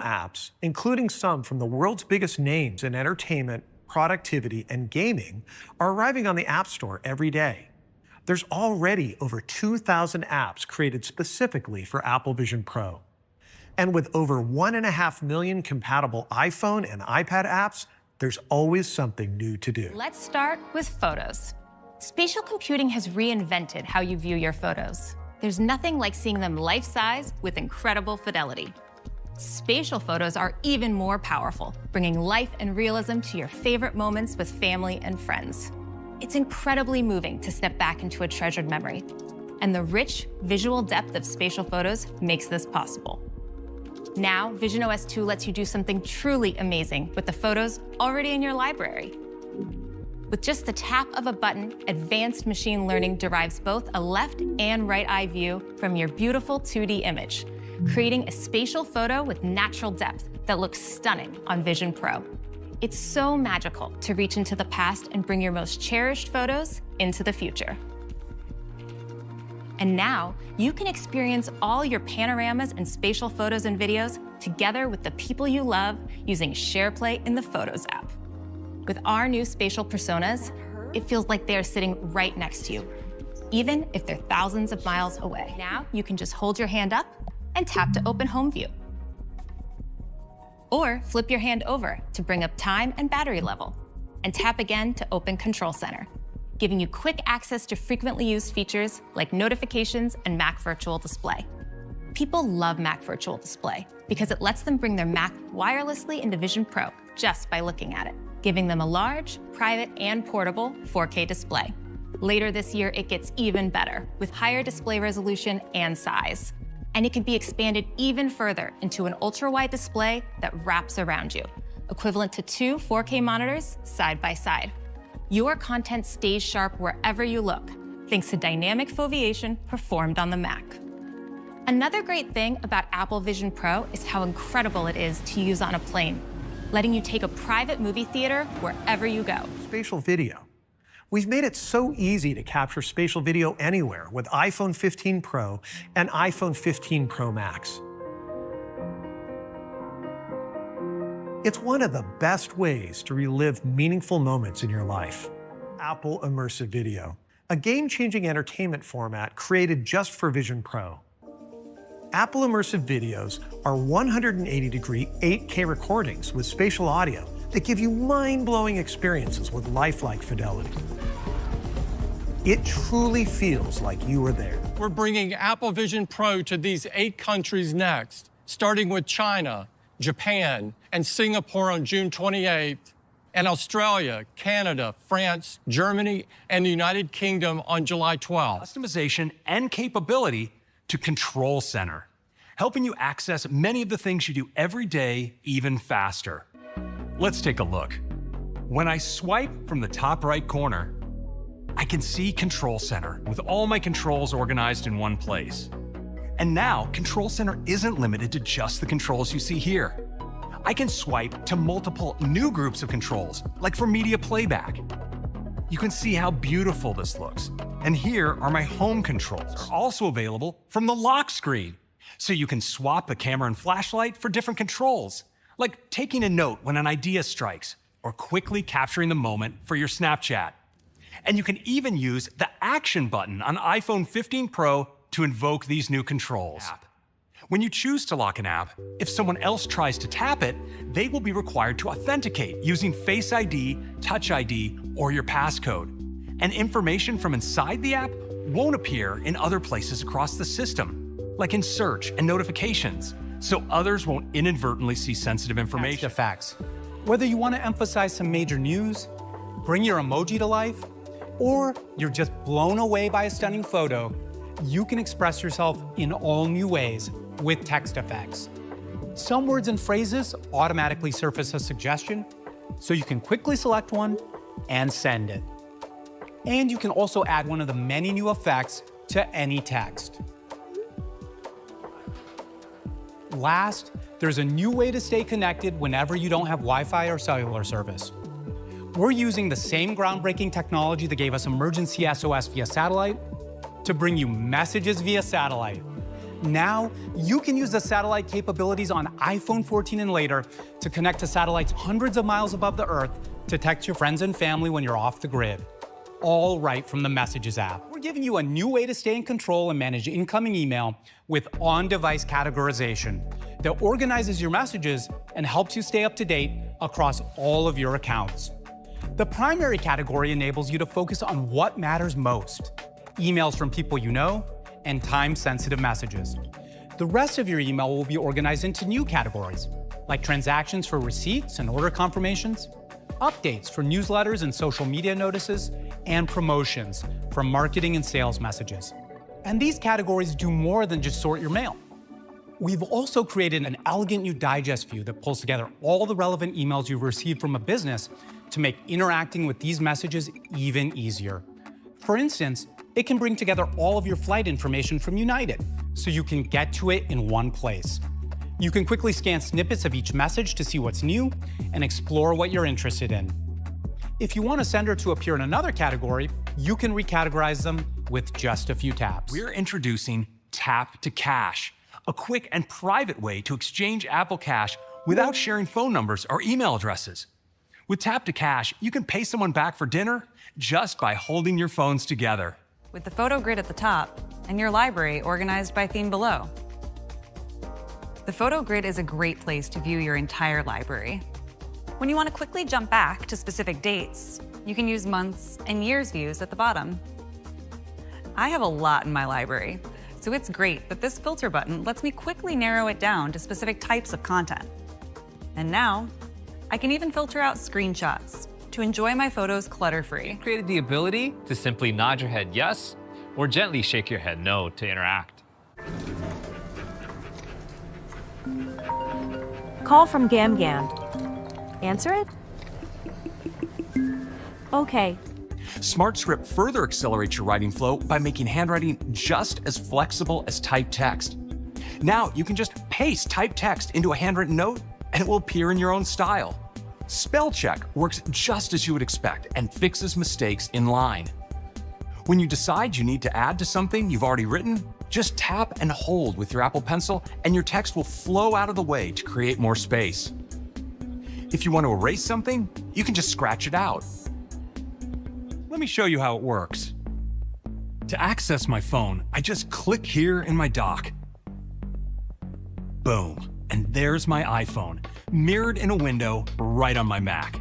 apps, including some from the world's biggest names in entertainment, productivity, and gaming, are arriving on the App Store every day. There's already over 2,000 apps created specifically for Apple Vision Pro. And with over 1.5 million compatible iPhone and iPad apps, there's always something new to do. Let's start with photos. Spatial computing has reinvented how you view your photos. There's nothing like seeing them life-size with incredible fidelity. Spatial photos are even more powerful, bringing life and realism to your favorite moments with family and friends. It's incredibly moving to step back into a treasured memory, and the rich visual depth of spatial photos makes this possible. Now, visionOS 2 lets you do something truly amazing with the photos already in your library. With just the tap of a button, advanced machine learning derives both a left and right eye view from your beautiful 2D image, creating a spatial photo with natural depth that looks stunning on Vision Pro. It's so magical to reach into the past and bring your most cherished photos into the future. And now, you can experience all your panoramas and spatial photos and videos together with the people you love using SharePlay in the Photos app. With our new spatial personas, it feels like they are sitting right next to you, even if they're thousands of miles away. Now, you can just hold your hand up and tap to open Home View. Or flip your hand over to bring up time and battery level, and tap again to open Control Center, giving you quick access to frequently used features like notifications and Mac Virtual Display. People love Mac Virtual Display because it lets them bring their Mac wirelessly into Vision Pro just by looking at it, giving them a large, private, and portable 4K display. Later this year, it gets even better with higher display resolution and size. And it can be expanded even further into an ultra-wide display that wraps around you, equivalent to 2 4K monitors side by side. Your content stays sharp wherever you look, thanks to dynamic foveation performed on the Mac. Another great thing about Apple Vision Pro is how incredible it is to use on a plane, letting you take a private movie theater wherever you go. Spatial video. We've made it so easy to capture spatial video anywhere with iPhone 15 Pro and iPhone 15 Pro Max. It's one of the best ways to relive meaningful moments in your life. Apple Immersive Video, a game-changing entertainment format created just for Vision Pro. Apple Immersive Videos are 180-degree 8K recordings with spatial audio that give you mind-blowing experiences with lifelike fidelity. It truly feels like you were there. We're bringing Apple Vision Pro to these 8 countries next, starting with China, Japan, and Singapore on June 28th, and Australia, Canada, France, Germany, and the United Kingdom on July 12th. Customization and capability to Control Center, helping you access many of the things you do every day even faster. Let's take a look. When I swipe from the top right corner, I can see Control Center with all my controls organized in one place. And now, Control Center isn't limited to just the controls you see here. I can swipe to multiple new groups of controls, like for media playback. You can see how beautiful this looks. And here are my home controls, are also available from the lock screen. So you can swap the camera and flashlight for different controls, like taking a note when an idea strikes, or quickly capturing the moment for your Snapchat. And you can even use the Action button on iPhone 15 Pro to invoke these new controls. When you choose to lock an app, if someone else tries to tap it, they will be required to authenticate using Face ID, Touch ID, or your passcode. And information from inside the app won't appear in other places across the system, like in search and notifications, so others won't inadvertently see sensitive information. That's the facts. Whether you want to emphasize some major news, bring your emoji to life, or you're just blown away by a stunning photo, you can express yourself in all new ways with text effects. Some words and phrases automatically surface a suggestion, so you can quickly select one and send it. And you can also add one of the many new effects to any text. Last, there's a new way to stay connected whenever you don't have Wi-Fi or cellular service. We're using the same groundbreaking technology that gave us emergency SOS via satellite to bring you messages via satellite. Now, you can use the satellite capabilities on iPhone 14 and later to connect to satellites hundreds of miles above the Earth to text your friends and family when you're off the grid. All right from the Messages app. We're giving you a new way to stay in control and manage incoming email with on-device categorization that organizes your messages and helps you stay up to date across all of your accounts. The primary category enables you to focus on what matters most: emails from people you know and time-sensitive messages. The rest of your email will be organized into new categories, like transactions for receipts and order confirmations, updates for newsletters and social media notices, and promotions for marketing and sales messages. And these categories do more than just sort your mail. We've also created an elegant new digest view that pulls together all the relevant emails you've received from a business to make interacting with these messages even easier. For instance, it can bring together all of your flight information from United, so you can get to it in one place. You can quickly scan snippets of each message to see what's new and explore what you're interested in. If you want a sender to appear in another category, you can recategorize them with just a few taps. We're introducing Tap to Cash, a quick and private way to exchange Apple Cash without sharing phone numbers or email addresses. With Tap to Cash, you can pay someone back for dinner just by holding your phones together. With the photo grid at the top and your library organized by theme below. The photo grid is a great place to view your entire library. When you want to quickly jump back to specific dates, you can use months and years views at the bottom. I have a lot in my library, so it's great that this filter button lets me quickly narrow it down to specific types of content. And now, I can even filter out screenshots to enjoy my photos clutter-free. Created the ability to simply nod your head yes or gently shake your head no to interact. Call from Gam Gam. Answer it? Okay. SmartScript further accelerates your writing flow by making handwriting just as flexible as typed text. Now you can just paste typed text into a handwritten note and it will appear in your own style. Spell check works just as you would expect and fixes mistakes in line. When you decide you need to add to something you've already written, just tap and hold with your Apple Pencil and your text will flow out of the way to create more space. If you want to erase something, you can just scratch it out. Let me show you how it works. To access my phone, I just click here in my dock. Boom, and there's my iPhone, mirrored in a window right on my Mac.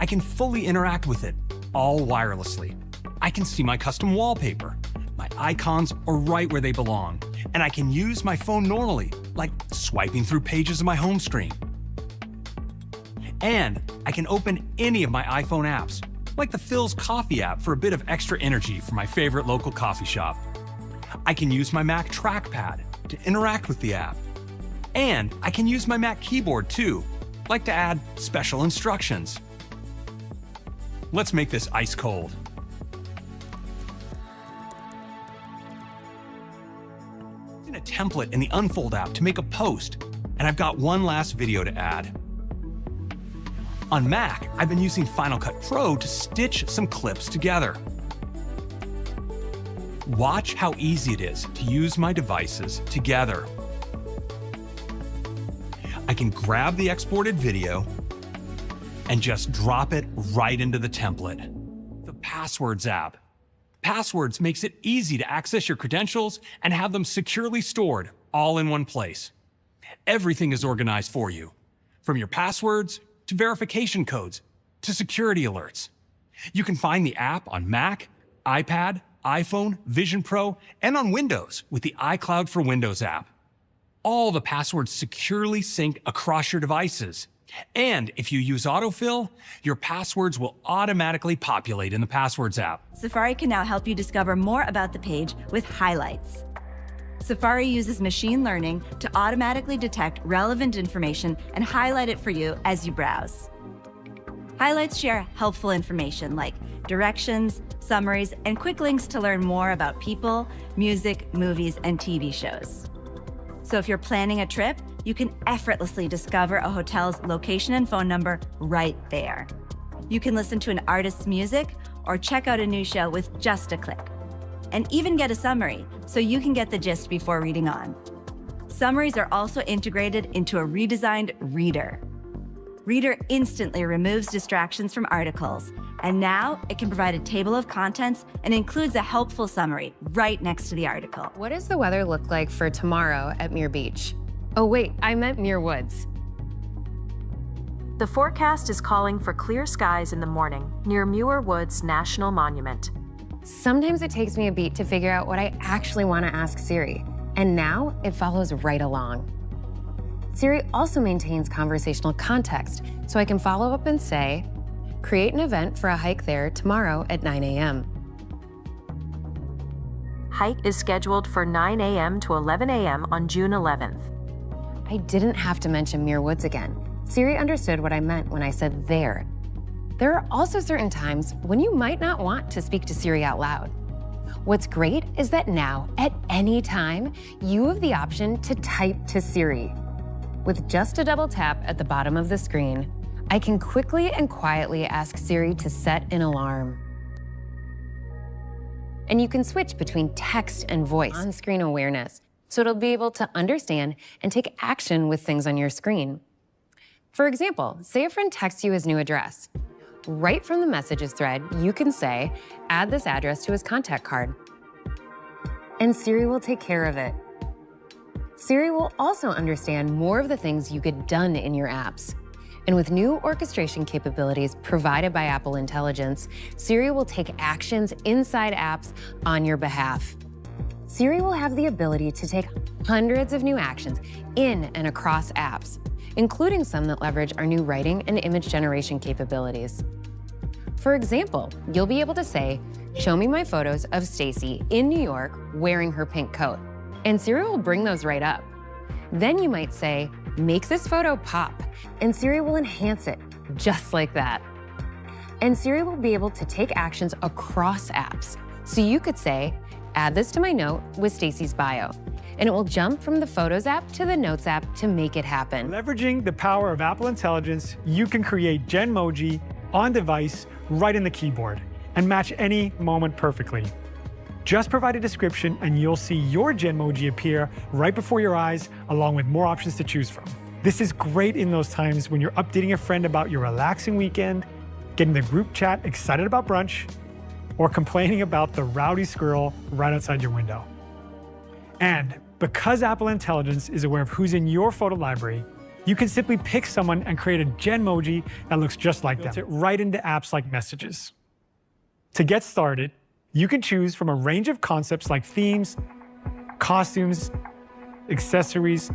I can fully interact with it, all wirelessly. I can see my custom wallpaper. My icons are right where they belong, and I can use my phone normally, like swiping through pages of my home screen. And I can open any of my iPhone apps, like the Phil's Coffee app for a bit of extra energy for my favorite local coffee shop. I can use my Mac trackpad to interact with the app. And I can use my Mac keyboard too, like to add special instructions. Let's make this ice cold. In a template in the Unfold app to make a post, and I've got one last video to add. On Mac, I've been using Final Cut Pro to stitch some clips together. Watch how easy it is to use my devices together. I can grab the exported video and just drop it right into the template. The Passwords app. Passwords makes it easy to access your credentials and have them securely stored all in one place. Everything is organized for you, from your passwords to verification codes to security alerts. You can find the app on Mac, iPad, iPhone, Vision Pro, and on Windows with the iCloud for Windows app. All the passwords securely sync across your devices. And if you use autofill, your passwords will automatically populate in the Passwords app. Safari can now help you discover more about the page with highlights. Safari uses machine learning to automatically detect relevant information and highlight it for you as you browse. Highlights share helpful information like directions, summaries, and quick links to learn more about people, music, movies, and TV shows. So if you're planning a trip, you can effortlessly discover a hotel's location and phone number right there. You can listen to an artist's music or check out a new show with just a click. and even get a summary, so you can get the gist before reading on. Summaries are also integrated into a redesigned Reader. Reader instantly removes distractions from articles, and now it can provide a table of contents and includes a helpful summary right next to the article. What does the weather look like for tomorrow at Muir Beach? Oh wait, I meant Muir Woods. The forecast is calling for clear skies in the morning near Muir Woods National Monument. Sometimes it takes me a beat to figure out what I actually want to ask Siri, and now it follows right along. Siri also maintains conversational context, so I can follow up and say, create an event for a hike there tomorrow at 9 a.m. Hike is scheduled for 9 a.m. to 11 a.m. on June 11th. I didn't have to mention Muir Woods again. Siri understood what I meant when I said there. There are also certain times when you might not want to speak to Siri out loud. What's great is that now, at any time, you have the option to type to Siri. With just a double tap at the bottom of the screen, I can quickly and quietly ask Siri to set an alarm. And you can switch between text and voice on-screen awareness, so it'll be able to understand and take action with things on your screen. For example, say a friend texts you his new address. Right from the messages thread, you can say, add this address to his contact card. And Siri will take care of it. Siri will also understand more of the things you get done in your apps. And with new orchestration capabilities provided by Apple Intelligence, Siri will take actions inside apps on your behalf. Siri will have the ability to take hundreds of new actions in and across apps, including some that leverage our new writing and image generation capabilities. For example, you'll be able to say, show me my photos of Stacy in New York wearing her pink coat, and Siri will bring those right up. Then you might say, make this photo pop, and Siri will enhance it, just like that. And Siri will be able to take actions across apps. So you could say, add this to my note with Stacy's bio, and it will jump from the Photos app to the Notes app to make it happen. Leveraging the power of Apple Intelligence, you can create Genmoji on device right in the keyboard and match any moment perfectly. Just provide a description and you'll see your Genmoji appear right before your eyes, along with more options to choose from. This is great in those times when you're updating a friend about your relaxing weekend, getting the group chat excited about brunch, or complaining about the rowdy squirrel right outside your window. And because Apple Intelligence is aware of who's in your photo library, you can simply pick someone and create a Genmoji that looks just like them. It right into apps like Messages. To get started, you can choose from a range of concepts like themes, costumes, accessories,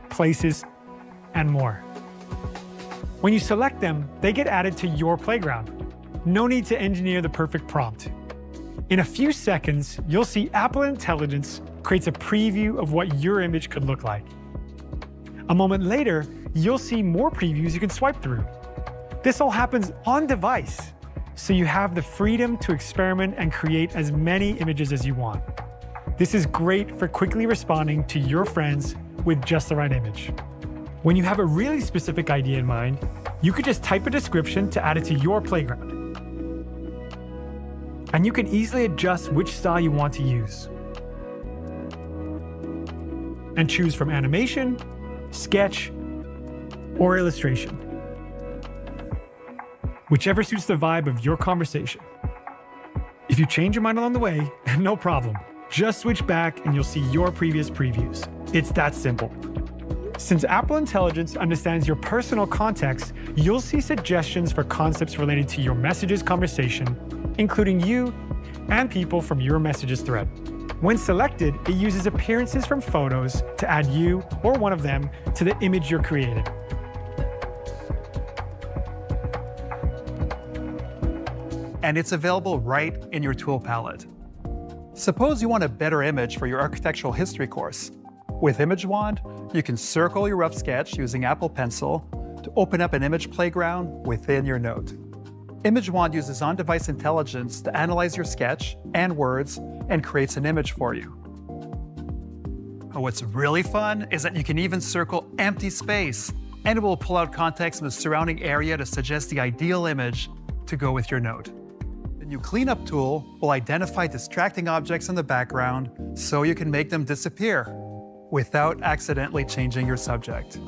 places, and more. When you select them, they get added to your playground. No need to engineer the perfect prompt. In a few seconds, you'll see Apple Intelligence creates a preview of what your image could look like. A moment later, you'll see more previews you can swipe through. This all happens on device, so you have the freedom to experiment and create as many images as you want. This is great for quickly responding to your friends with just the right image. When you have a really specific idea in mind, you could just type a description to add it to your playground. And you can easily adjust which style you want to use. And choose from animation, sketch, or illustration. Whichever suits the vibe of your conversation. If you change your mind along the way, no problem. Just switch back and you'll see your previous previews. It's that simple. Since Apple Intelligence understands your personal context, you'll see suggestions for concepts related to your Messages conversation, including you and people from your Messages thread. When selected, it uses appearances from photos to add you or one of them to the image you're creating. And it's available right in your tool palette. Suppose you want a better image for your architectural history course. With Image Wand, you can circle your rough sketch using Apple Pencil to open up an image playground within your note. Image Wand uses on-device intelligence to analyze your sketch and words and creates an image for you. What's really fun is that you can even circle empty space, and it will pull out context in the surrounding area to suggest the ideal image to go with your note. The new Cleanup tool will identify distracting objects in the background so you can make them disappear without accidentally changing your subject.